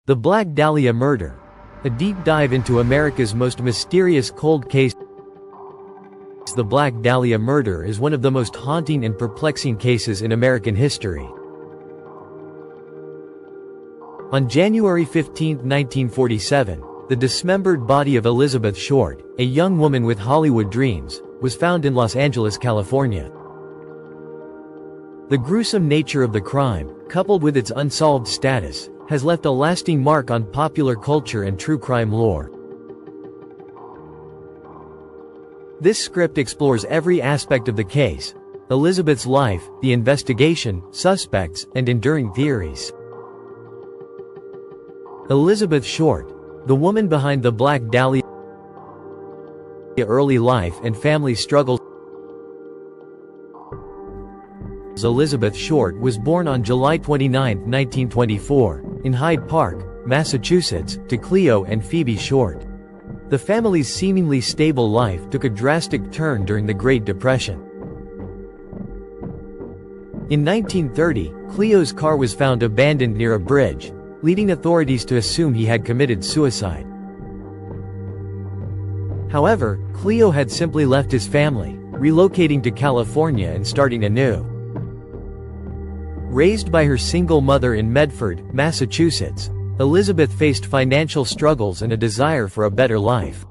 The Black Dahlia Murder. A deep dive into America's most mysterious cold case. The Black Dahlia Murder is one of the most haunting and perplexing cases in American history. On January 15, 1947, the dismembered body of Elizabeth Short, a young woman with Hollywood dreams, was found in Los Angeles, California. The gruesome nature of the crime, coupled with its unsolved status, has left a lasting mark on popular culture and true crime lore. This script explores every aspect of the case: Elizabeth's life, the investigation, suspects, and enduring theories. Elizabeth Short, the woman behind the Black Dahlia early life and family struggles. Elizabeth Short was born on July 29, 1924, in Hyde Park, Massachusetts, to Cleo and Phoebe Short. The family's seemingly stable life took a drastic turn during the Great Depression. In 1930, Cleo's car was found abandoned near a bridge, leading authorities to assume he had committed suicide. However, Cleo had simply left his family, relocating to California and starting anew. Raised by her single mother in Medford, Massachusetts, Elizabeth faced financial struggles and a desire for a better life.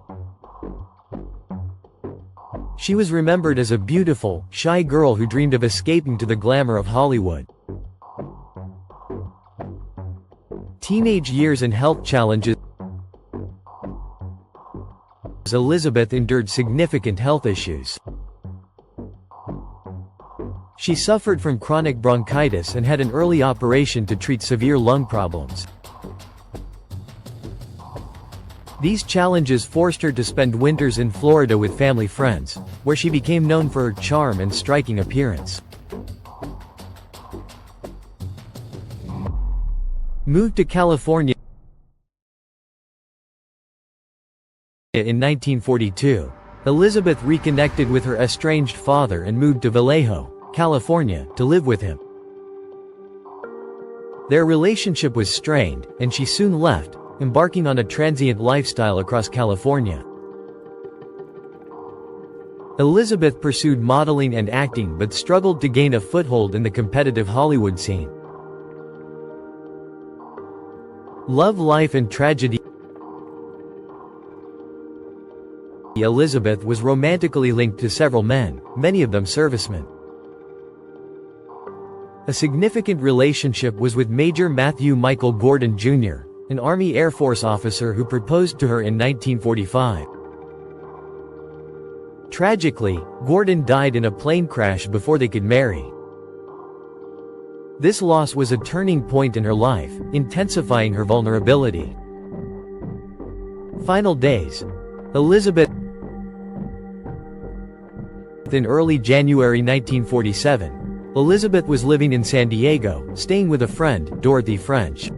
She was remembered as a beautiful, shy girl who dreamed of escaping to the glamour of Hollywood. Teenage years and health challenges. Elizabeth endured significant health issues. She suffered from chronic bronchitis and had an early operation to treat severe lung problems. These challenges forced her to spend winters in Florida with family friends, where she became known for her charm and striking appearance. Moved to California in 1942, Elizabeth reconnected with her estranged father and moved to Vallejo, California, to live with him. Their relationship was strained, and she soon left, embarking on a transient lifestyle across California. Elizabeth pursued modeling and acting but struggled to gain a foothold in the competitive Hollywood scene. Love life and tragedy. Elizabeth was romantically linked to several men, many of them servicemen. A significant relationship was with Major Matthew Michael Gordon, Jr., an Army Air Force officer who proposed to her in 1945. Tragically, Gordon died in a plane crash before they could marry. This loss was a turning point in her life, intensifying her vulnerability. Final days. Elizabeth. In early January 1947, Elizabeth was living in San Diego, staying with a friend, Dorothy French.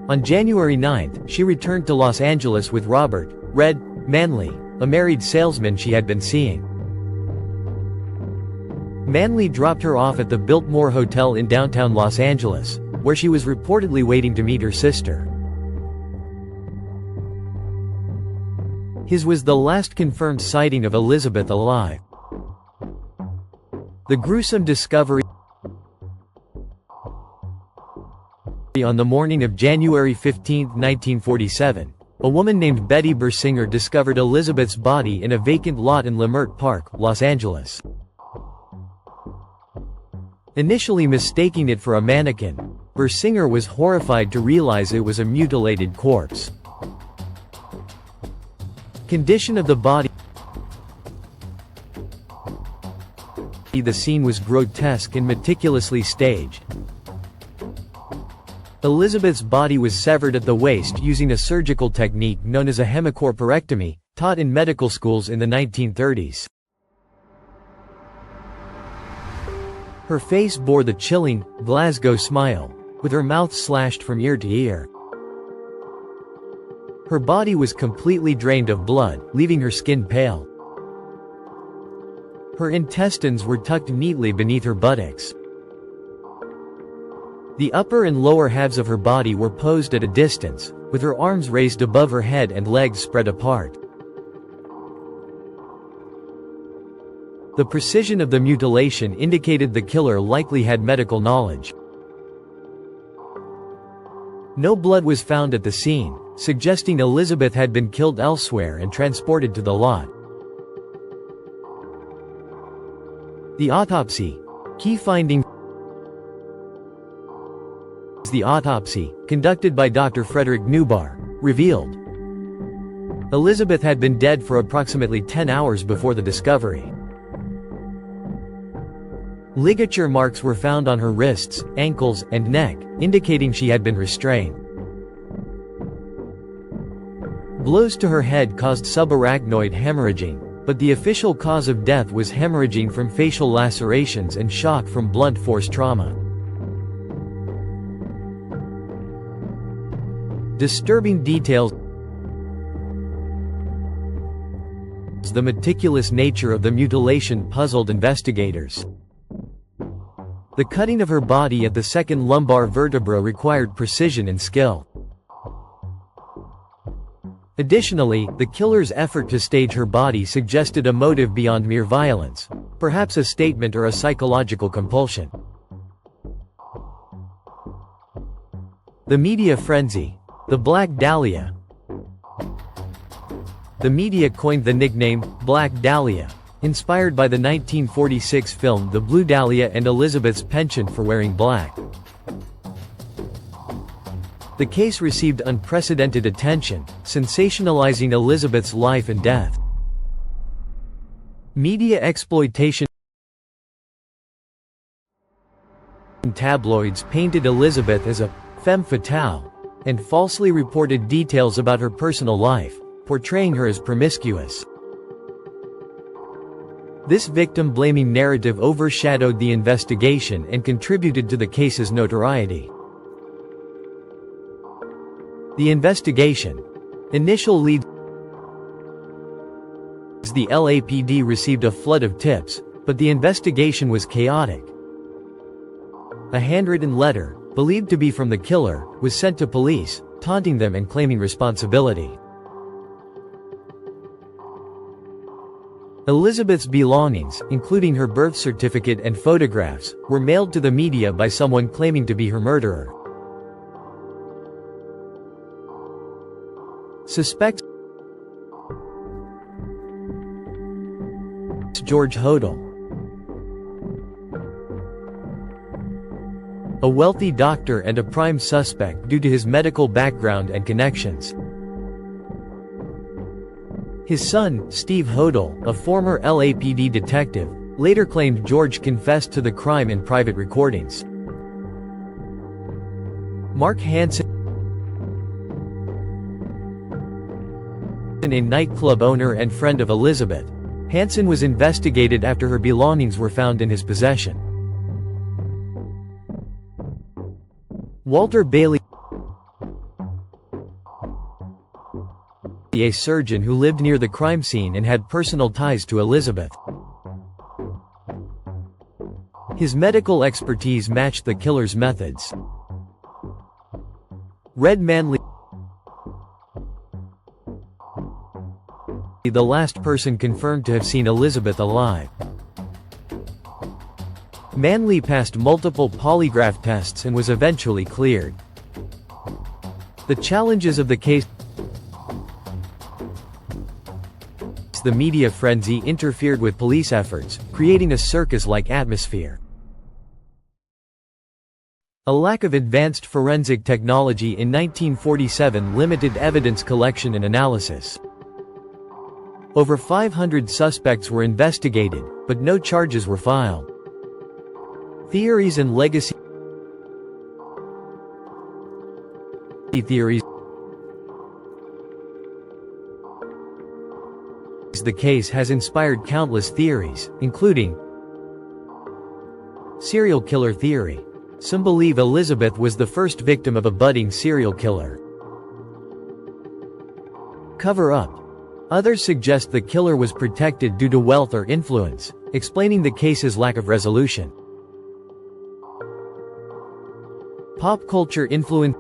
On January 9, she returned to Los Angeles with Robert "Red" Manley, a married salesman she had been seeing. Manley dropped her off at the Biltmore Hotel in downtown Los Angeles, where she was reportedly waiting to meet her sister. His was the last confirmed sighting of Elizabeth alive. The gruesome discovery. On the morning of January 15, 1947, a woman named Betty Bersinger discovered Elizabeth's body in a vacant lot in Leimert Park, Los Angeles. Initially mistaking it for a mannequin, Bersinger was horrified to realize it was a mutilated corpse. Condition of the body. The scene was grotesque and meticulously staged. Elizabeth's body was severed at the waist using a surgical technique known as a hemicorporectomy, taught in medical schools in the 1930s. Her face bore the chilling, Glasgow smile, with her mouth slashed from ear to ear. Her body was completely drained of blood, leaving her skin pale. Her intestines were tucked neatly beneath her buttocks. The upper and lower halves of her body were posed at a distance, with her arms raised above her head and legs spread apart. The precision of the mutilation indicated the killer likely had medical knowledge. No blood was found at the scene, suggesting Elizabeth had been killed elsewhere and transported to the lot. The autopsy. Key findings. The autopsy, conducted by Dr. Frederick Newbar, revealed Elizabeth had been dead for approximately 10 hours before the discovery. Ligature marks were found on her wrists, ankles, and neck, indicating she had been restrained. Blows to her head caused subarachnoid hemorrhaging, but the official cause of death was hemorrhaging from facial lacerations and shock from blunt force trauma. Disturbing details. The meticulous nature of the mutilation puzzled investigators. The cutting of her body at the second lumbar vertebra required precision and skill. Additionally, the killer's effort to stage her body suggested a motive beyond mere violence, perhaps a statement or a psychological compulsion. The media frenzy. The Black Dahlia. The media coined the nickname, Black Dahlia, inspired by the 1946 film The Blue Dahlia and Elizabeth's penchant for wearing black. The case received unprecedented attention, sensationalizing Elizabeth's life and death. Media exploitation. Tabloids painted Elizabeth as a femme fatale and falsely reported details about her personal life, portraying her as promiscuous. This victim-blaming narrative overshadowed the investigation and contributed to the case's notoriety. The investigation. Initial leads. The LAPD received a flood of tips, but the investigation was chaotic. A handwritten letter, believed to be from the killer, was sent to police, taunting them and claiming responsibility. Elizabeth's belongings, including her birth certificate and photographs, were mailed to the media by someone claiming to be her murderer. Suspects. George Hodel, a wealthy doctor and a prime suspect due to his medical background and connections. His son, Steve Hodel, a former LAPD detective, later claimed George confessed to the crime in private recordings. Mark Hansen, a nightclub owner and friend of Elizabeth, Hansen was investigated after her belongings were found in his possession. Walter Bailey, a surgeon who lived near the crime scene and had personal ties to Elizabeth. His medical expertise matched the killer's methods. Red Manley, the last person confirmed to have seen Elizabeth alive. Manley passed multiple polygraph tests and was eventually cleared. The challenges of the case. The media frenzy interfered with police efforts, creating a circus-like atmosphere. A lack of advanced forensic technology in 1947 limited evidence collection and analysis. Over 500 suspects were investigated, but no charges were filed. Theories and legacy. Theories. The case has inspired countless theories, including serial killer theory. Some believe Elizabeth was the first victim of a budding serial killer. Cover-up. Others suggest the killer was protected due to wealth or influence, explaining the case's lack of resolution. Pop culture influence.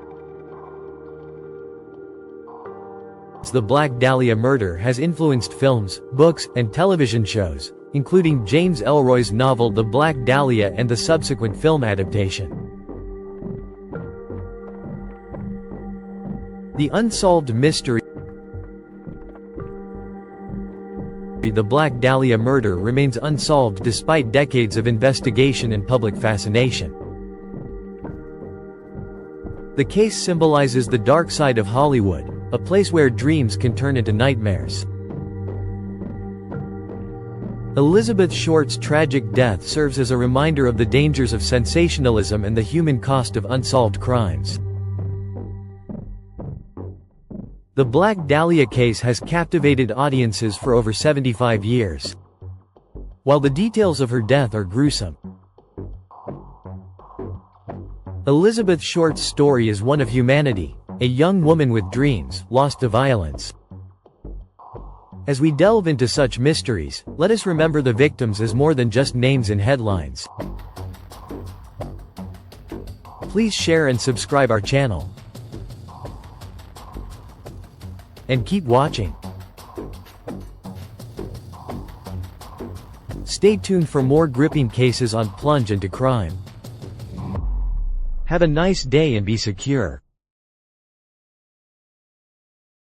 The Black Dahlia Murder has influenced films, books, and television shows, including James Ellroy's novel The Black Dahlia and the subsequent film adaptation. The unsolved mystery. The Black Dahlia Murder remains unsolved despite decades of investigation and public fascination. The case symbolizes the dark side of Hollywood, a place where dreams can turn into nightmares. Elizabeth Short's tragic death serves as a reminder of the dangers of sensationalism and the human cost of unsolved crimes. The Black Dahlia case has captivated audiences for over 75 years. While the details of her death are gruesome, Elizabeth Short's story is one of humanity, a young woman with dreams, lost to violence. As we delve into such mysteries, let us remember the victims as more than just names in headlines. Please share and subscribe our channel. And keep watching. Stay tuned for more gripping cases on Plunge into Crime. Have a nice day and be secure.